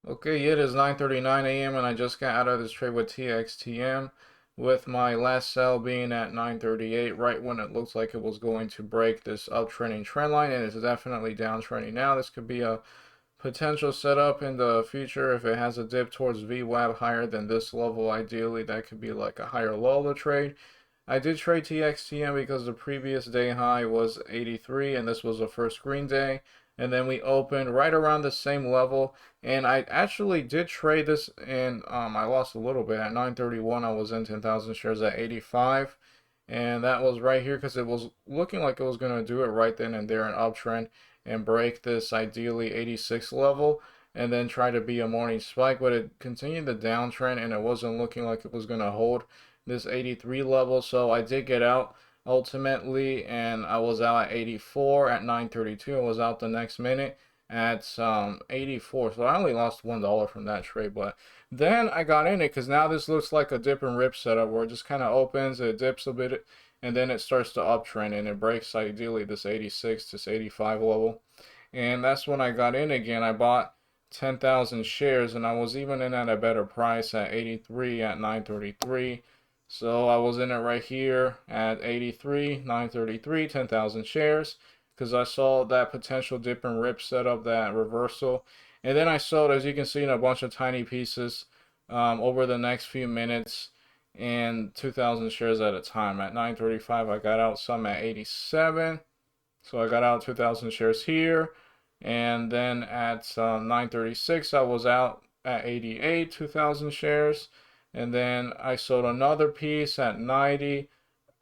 Okay, it is 9:39 a.m. and I just got out of this trade with TXTM with my last sell being at 9:38 right when it looks like it was going to break this uptrending trend line, and it's definitely downtrending now. This could be a potential setup in the future if it has a dip towards VWAP higher than this level. Ideally, that could be like a higher low to trade. I did trade TXTM because the previous day high was 83 and this was the first green day. And then we opened right around the same level. And I actually did trade this and I lost a little bit. At 9:31, I was in 10,000 shares at 85. And that was right here because it was looking like it was going to do it right then and there, an uptrend, and break this ideally 86 level and then try to be a morning spike. But it continued the downtrend and it wasn't looking like it was going to hold this 83 level. So I did get out ultimately, and I was out at 84 at 9:32. I was out the next minute at 84. So I only lost $1 from that trade, but then I got in it because now this looks like a dip and rip setup where it just kind of opens, it dips a bit, and then it starts to uptrend and it breaks ideally this 86 to 85 level. And that's when I got in again. I bought 10,000 shares and I was even in at a better price at 83 at 9:33. So I was in it right here at 83, 933, 10,000 shares because I saw that potential dip and rip setup, that reversal. And then I sold, as you can see, in a bunch of tiny pieces over the next few minutes and 2,000 shares at a time. At 935, I got out some at 87. So I got out 2,000 shares here. And then at 936, I was out at 88, 2,000 shares. And then I sold another piece at 90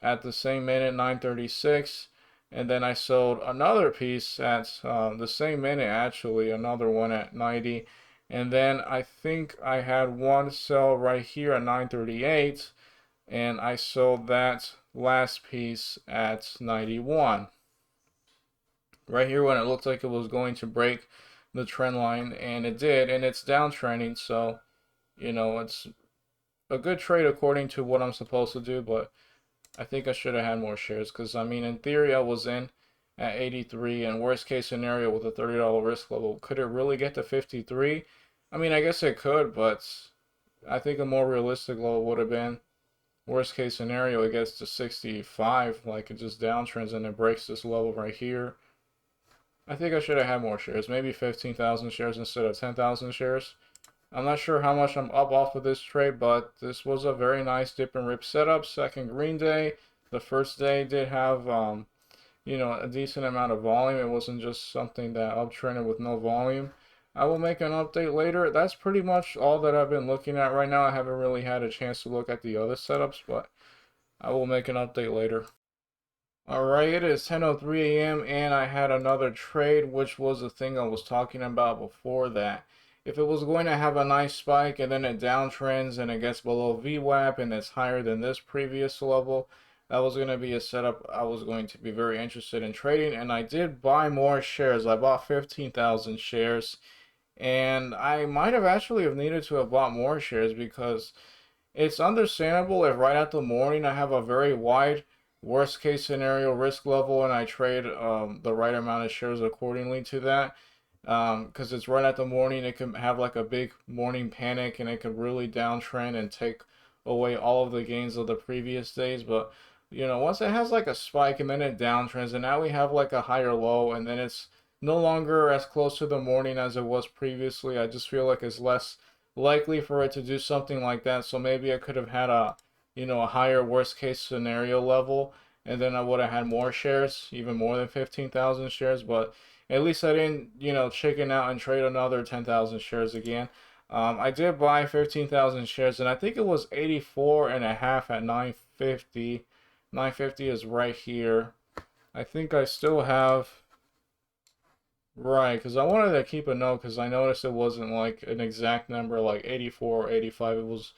at the same minute, 936. And then I sold another piece at the same minute, actually, another one at 90. And then I think I had one sell right here at 938. And I sold that last piece at 91 right here when it looked like it was going to break the trend line, and it did, and it's downtrending. So it's a good trade according to what I'm supposed to do, but I think I should have had more shares because I mean, in theory, I was in at 83, and worst case scenario with a $30 risk level, could it really get to 53? I mean, I guess it could, but I think a more realistic level would have been worst case scenario it gets to 65, like it just downtrends and it breaks this level right here. I think I should have had more shares, maybe 15,000 shares instead of 10,000 shares. I'm not sure how much I'm up off of this trade, but this was a very nice dip and rip setup. Second green day. The first day did have, a decent amount of volume. It wasn't just something that uptrended with no volume. I will make an update later. That's pretty much all that I've been looking at right now. I haven't really had a chance to look at the other setups, but I will make an update later. Alright, it is 10:03 a.m. and I had another trade, which was the thing I was talking about before that. If it was going to have a nice spike and then it downtrends and it gets below VWAP and it's higher than this previous level, that was going to be a setup I was going to be very interested in trading. And I did buy more shares. I bought 15,000 shares, and I might have actually have needed to have bought more shares because it's understandable if right at the morning I have a very wide worst case scenario risk level and I trade the right amount of shares accordingly to that. Because it's right at the morning, it can have like a big morning panic and it could really downtrend and take away all of the gains of the previous days. But once it has like a spike and then it downtrends, and now we have like a higher low, and then it's no longer as close to the morning as it was previously. I just feel like it's less likely for it to do something like that. So maybe I could have had a higher worst case scenario level, and then I would have had more shares, even more than 15,000 shares. But at least I didn't, chicken out and trade another 10,000 shares again. I did buy 15,000 shares, and I think it was 84 and a half at 950. 950 is right here. I think I still have, right, because I wanted to keep a note because I noticed it wasn't like an exact number like 84 or 85. It was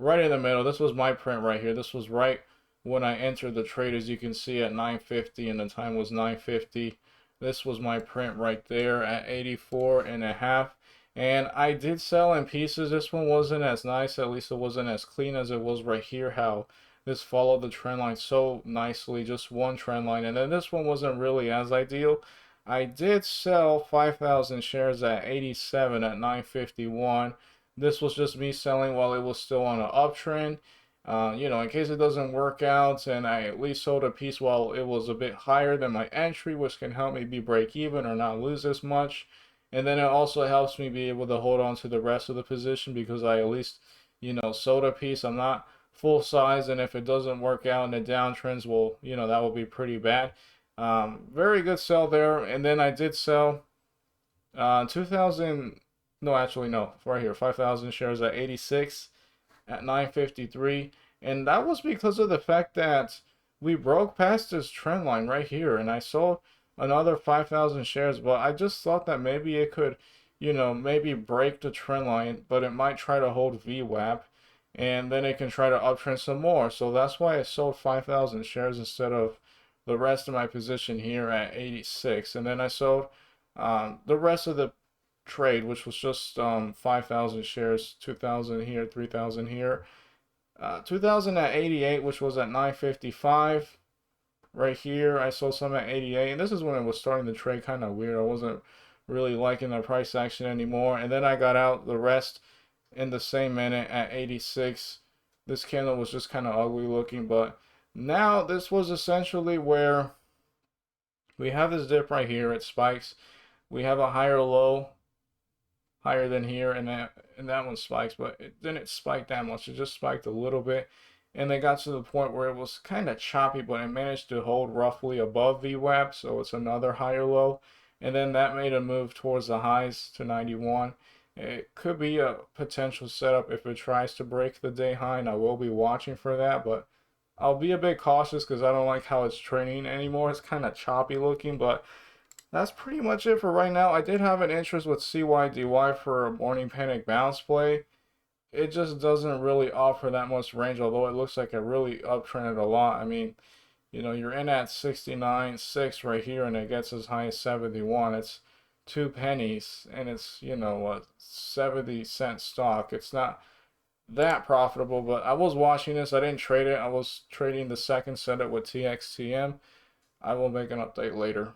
right in the middle. This was my print right here. This was right when I entered the trade, as you can see, at 950, and the time was 950. This was my print right there at 84 and a half. And I did sell in pieces. This one wasn't as nice, at least it wasn't as clean as it was right here, how this followed the trend line so nicely, just one trend line. And then this one wasn't really as ideal. I did sell 5,000 shares at 87 at 951. This was just me selling while it was still on an uptrend. In case it doesn't work out, and I at least sold a piece while it was a bit higher than my entry, which can help me be break even or not lose as much. And then it also helps me be able to hold on to the rest of the position because I at least, sold a piece. I'm not full size, and if it doesn't work out in the downtrends, well, that will be pretty bad. Very good sell there. And then I did sell 2,000, no, actually, no, right here, 5,000 shares at 86 at 953. And that was because of the fact that we broke past this trend line right here. And I sold another 5,000 shares, but I just thought that maybe it could, maybe break the trend line, but it might try to hold VWAP. And then it can try to uptrend some more. So that's why I sold 5,000 shares instead of the rest of my position here at 86. And then I sold the rest of the trade, which was just 5,000 shares, 2,000 here, 3,000 here. 2,000 at 88, which was at 955. Right here, I sold some at 88. And this is when it was starting to trade kind of weird. I wasn't really liking the price action anymore. And then I got out the rest in the same minute at 86. This candle was just kind of ugly looking, but now this was essentially where we have this dip right here. It spikes. We have a higher low, higher than here, and that one spikes, but it didn't spike that much. It just spiked a little bit, and they got to the point where it was kind of choppy, but it managed to hold roughly above VWAP, so it's another higher low, and then that made a move towards the highs to 91. It could be a potential setup if it tries to break the day high, and I will be watching for that, but I'll be a bit cautious because I don't like how it's trading anymore. It's kind of choppy looking, but that's pretty much it for right now. I did have an interest with CYDY for a morning panic bounce play. It just doesn't really offer that much range, although it looks like it really uptrended a lot. I mean, you're in at 69.6 right here, and it gets as high as 71. It's 2 pennies, and it's, a 70-cent stock. It's not that profitable, but I was watching this. I didn't trade it. I was trading the second setup with TXTM. I will make an update later.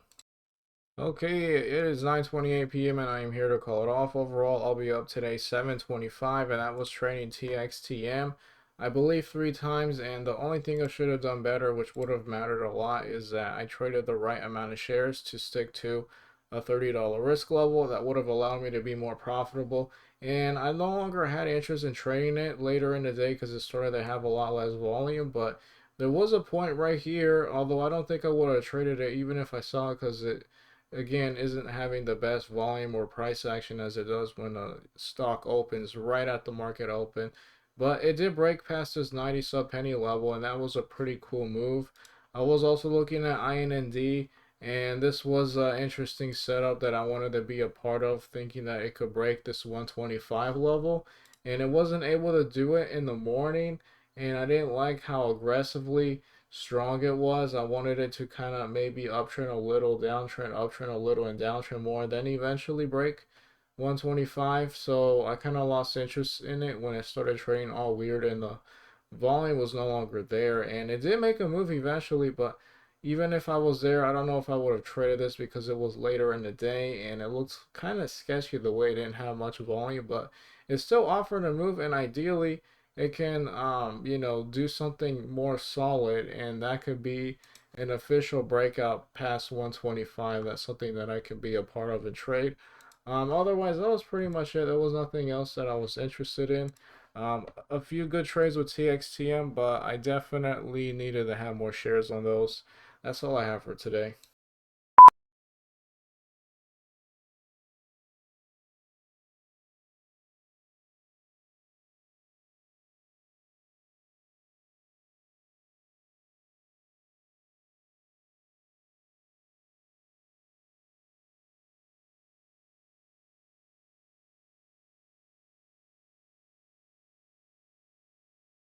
Okay, it is 9:28 p.m. and I am here to call it off. Overall, I'll be up today 725, and that was trading TXTM, I believe 3 times. And the only thing I should have done better, which would have mattered a lot, is that I traded the right amount of shares to stick to a $30 risk level. That would have allowed me to be more profitable. And I no longer had interest in trading it later in the day because it started to have a lot less volume. But there was a point right here, although I don't think I would have traded it even if I saw it, because it again isn't having the best volume or price action as it does when a stock opens right at the market open. But it did break past this 90 sub penny level, and that was a pretty cool move. I was also looking at INND, and this was an interesting setup that I wanted to be a part of, thinking that it could break this 125 level, and it wasn't able to do it in the morning. And I didn't like how aggressively strong it was. I wanted it to kind of maybe uptrend a little, downtrend, uptrend a little, and downtrend more, then eventually break 125. So I kind of lost interest in it when it started trading all weird and the volume was no longer there. And it did make a move eventually, but even if I was there, I don't know if I would have traded this because it was later in the day and it looks kind of sketchy the way it didn't have much volume, but it still offered a move, and ideally it can do something more solid, and that could be an official breakout past 125. That's something that I could be a part of and trade. Otherwise, that was pretty much it. There was nothing else that I was interested in. A few good trades with TXTM, but I definitely needed to have more shares on those. That's all I have for today.